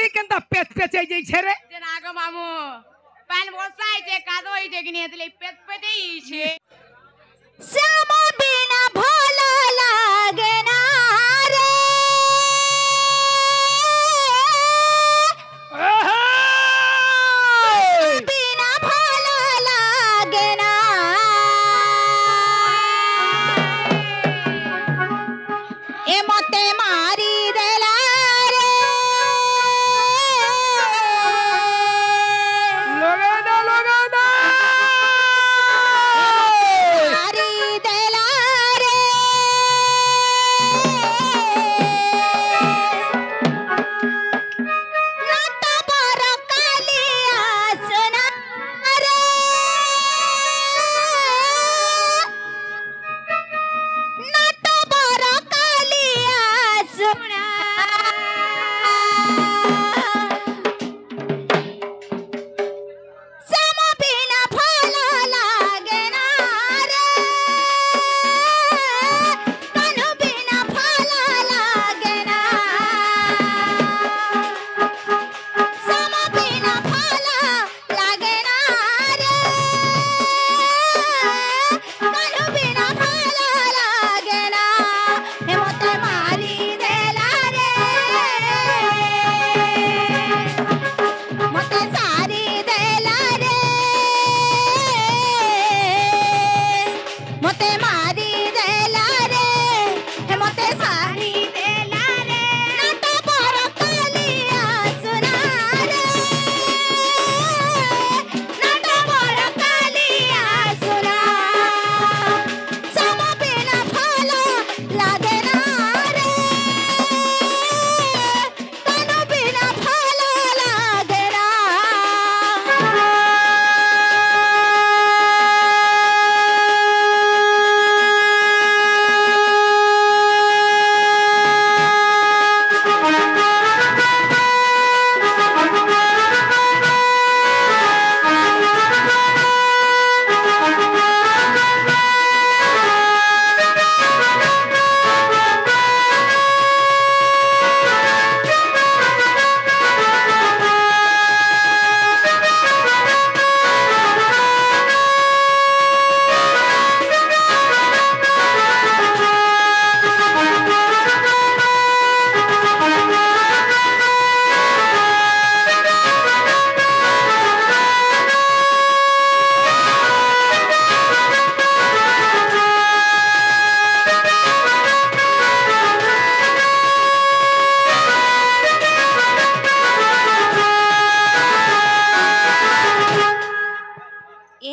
तोरी केनता पेट पेचे जई छे रे जे नागो मामू पान बसाई जे कादो ई देखनी हतले पेट पेटेई छे श्याम बिना भलो लागे ना रे बिना भलो लागे ना ए मते मारी देला रे लोगा ना मारी देला रे नाता बर कालिया सुना रे नाता बर कालिया सुना श्याम बिना भलो लागे ना रे कान्हू बिना भलो लागे ना श्याम बिना भलो लागे ना रे कान्हू बिना भलो लागे ना हे मते मारी देला रे मते सारी देला रे मते मारी देला रे हे मते सारी देला रे नाता बर कालिया सुना रे नाता बर कालिया सुना श्याम बिना भलो लागे ना रे कान्हू बिना भलो लागे ना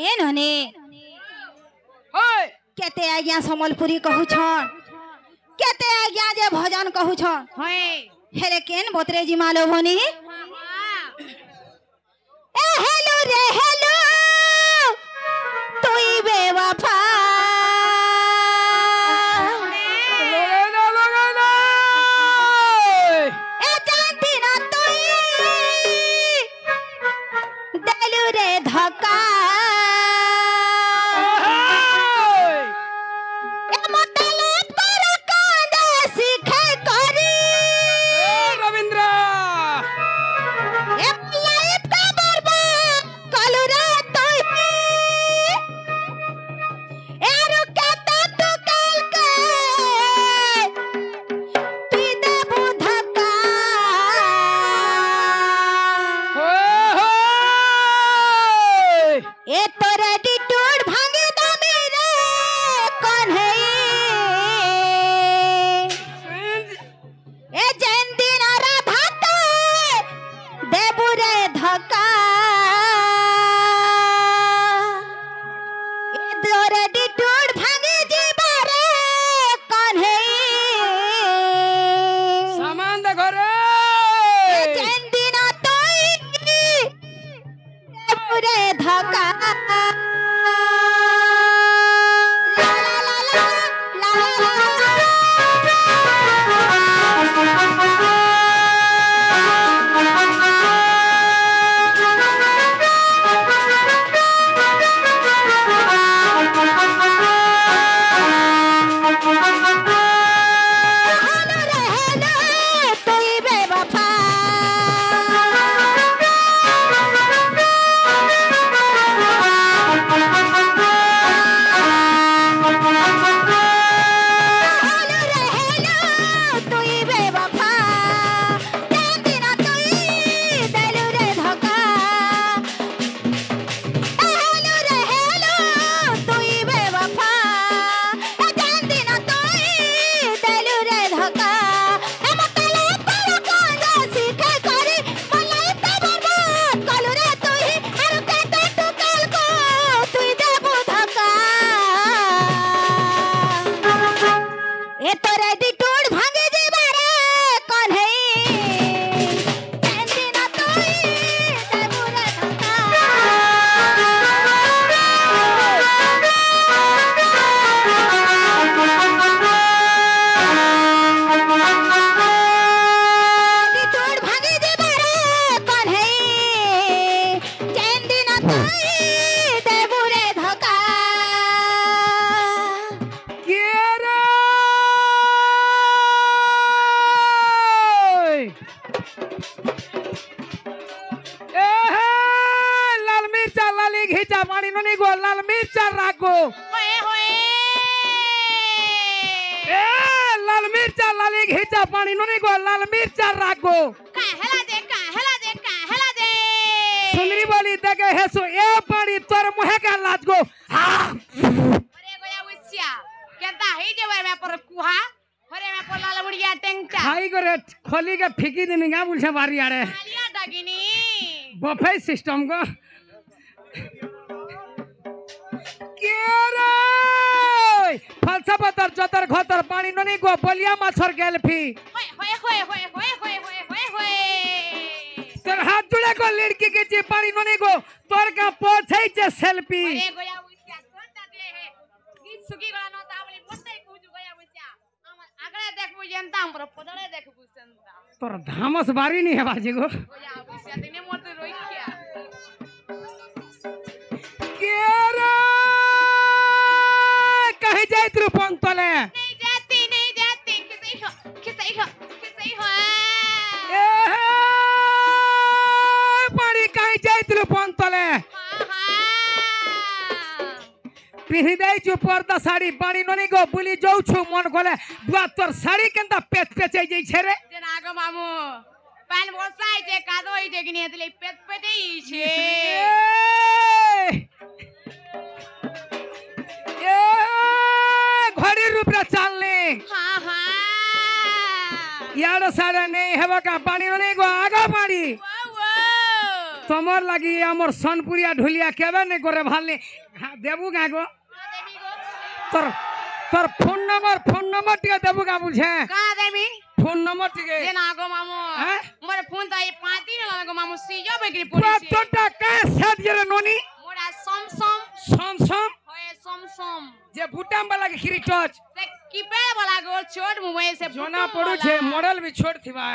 ए नने होय केते आज्ञा समलपुरी कहूछन केते आज्ञा जे भजन कहूछन होए हेरे केन बोतरे जी मालो भनी ए हेलो रे हेलो तुई बेवफा लोगा ना ए जानती ना तुई देलू रे धक्का ए मतलब कर कांदे सीखे करी रविंद्र ए लाइफ का बर्बाद कलू रे तुई ए रुकता तू कल के पी दे धक्का होय ए तोरे डिटूड भांगे दमी रे कौन है ए जैन दिन राधा के देबू रे धक्का ए तोरे डिटूड भांगे जीवा रे कौन है सामान देखो रे ए जैन दिन तोई देबू रे धक्का कहीं देबू रे धोखा के रे ए लाल मिर्चा लाली घिचा पानी ननी गो लाल मिर्चा राखो होए होए ए लाल मिर्चा लाली घिचा पानी ननी गो लाल मिर्चा राखो काहेला दे सुंदरी बोली देखे है सो ए पानी तोर मुहे का लाज गो अरे गोया उसिया केता ही जेबे में पर कुहा हरे में पर लाल बुढ़िया टेंगचा खाई करे खोली के फिकी दिन गा बुलछे बारी आड़े आलिया दगिनी बफे सिस्टम को के रे फलसफा तर जतर घतर पानी ननी गो बलिया माछर गेल फी होए होए होए होए होए होए होए होए होए तोर हाथ जुड़े को लड़की के जी पानी ननी गो तोर का पोछै छे सेल्फी अरे गोया उसिया कोनता दे है गीत सुगी गला न तावली मोटे कुजु गोया उसिया आगळे देखबु जनता हमर पदळे देखबु संता तोर धामस बारी नहीं है बाजी गो गोया उसिया दिने मोटे रोइखिया के रे कहीं जाई तू पंतले नहीं जाती किसे हो ए पानी कहीं जाई तू पंतले हाँ पिही दे छु पर्दा साड़ी पानी ननी गो बुली जाऊ छु मन कोले बुआ तोर साड़ी केंता पेच पेचै जई छे रे जेना आगो मामू पान वर्षाय जे कादो होई जे किने एतले पेट पेटै छे ए घड़ी रूप रे चालने हाँ यार सारे नहीं हेबा का पानी ननी गो आगा पानी वो तमर लगी हमर सोनपुरिया ढुलिया केबे नहीं करे भालनी देबू गा गो देवी गो तोर तोर फोन नंबर टिके देबू गा बुझे का देवी फोन नंबर टिके जेना आगो मामू हैं? मोर फोन त ये 5 दिन लागो मामू सीजो बेकरी पूरा पड़ी छे टोटा का सेट जरे नोनी मोरा समसम सम होए समसम जे बुटाम वाला के खिरी टच से कीपैड वाला गो छोट मोबाइल से जोना पड़ू छे मॉडल भी छोड़ थिबा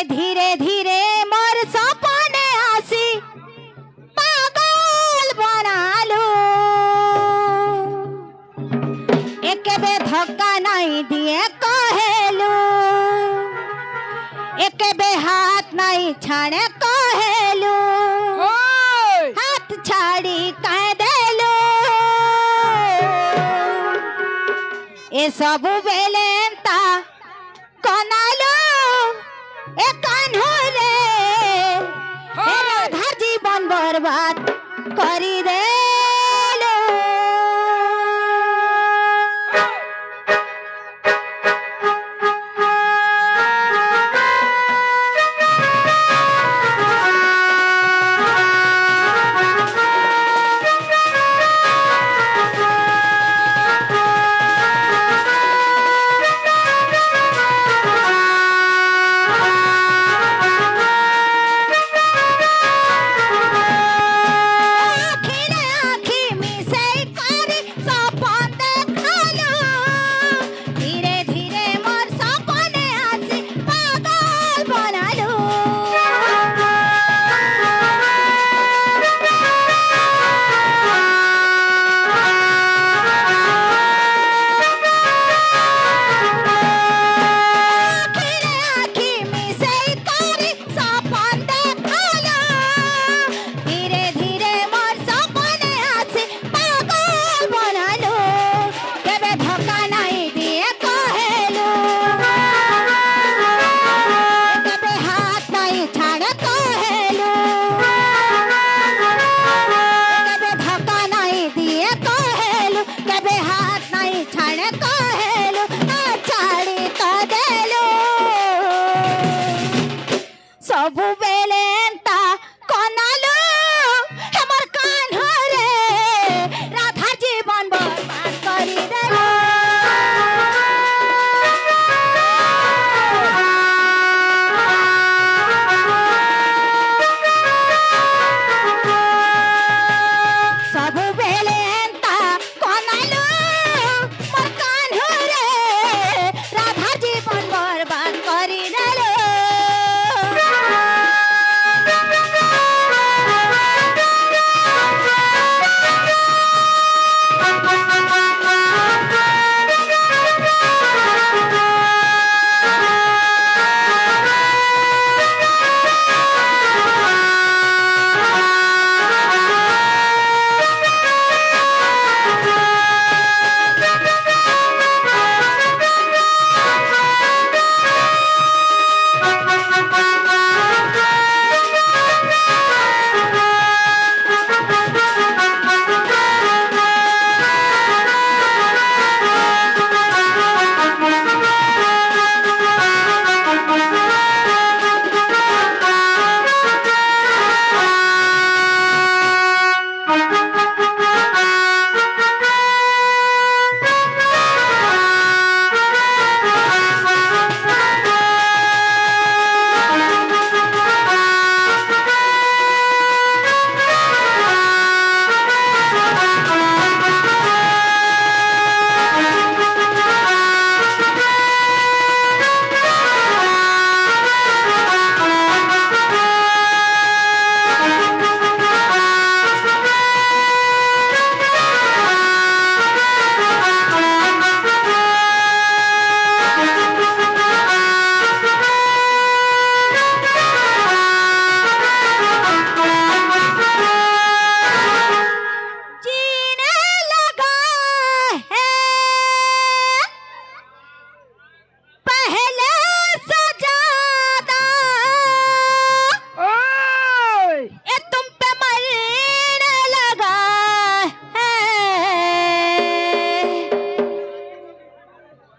धीरे धीरे मोर सपने आसी पागल बनालू एक बे धक्का नहीं दिए कहेलू एक बे हाथ नहीं छाड़े कहेलू हाथ छाड़ी कह देलू सबु बेलेंता कनालो ए कान्हो रे हे राधा जीवन बर्बाद करी देलो सबु बेलेंता कनालो हमर कान्हो रे राधा जीवन बर्बाद करी देलो सबु बेलेंता कनालो हमर कान्हो रे राधा जीवन बर्बाद करी देलो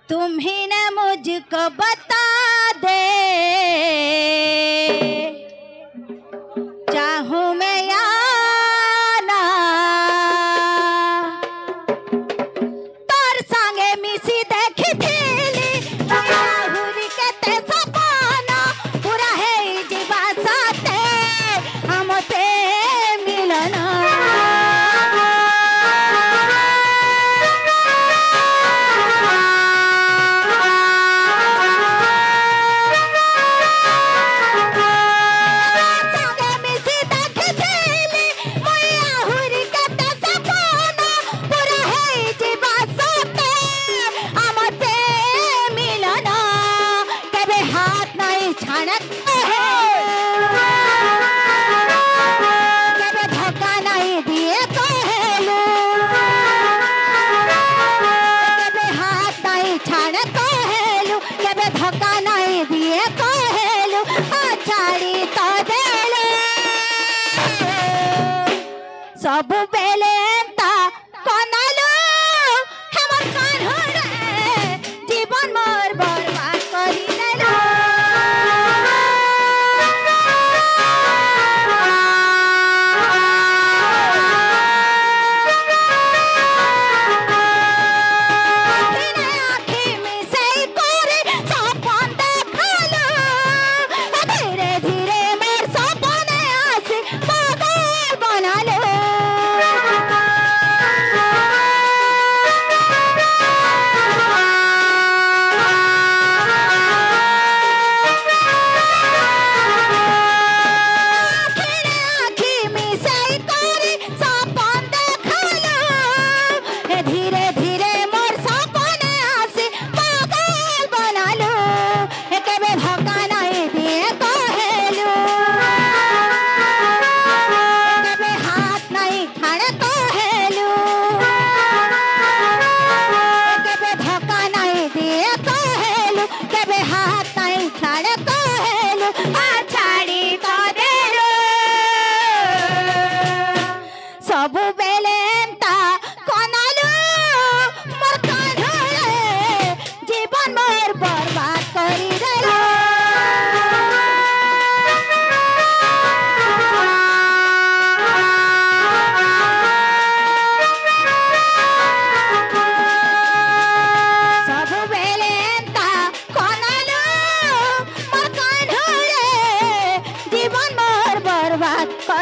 तुम्ही ने मुझको बता दे चाहूं मैं या ना तोर संगे मिसी देखी थीली हुरी के ते सपना पूरा है जीवा साथे हम ते मिलना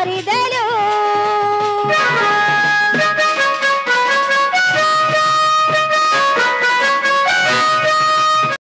শাড়ি দে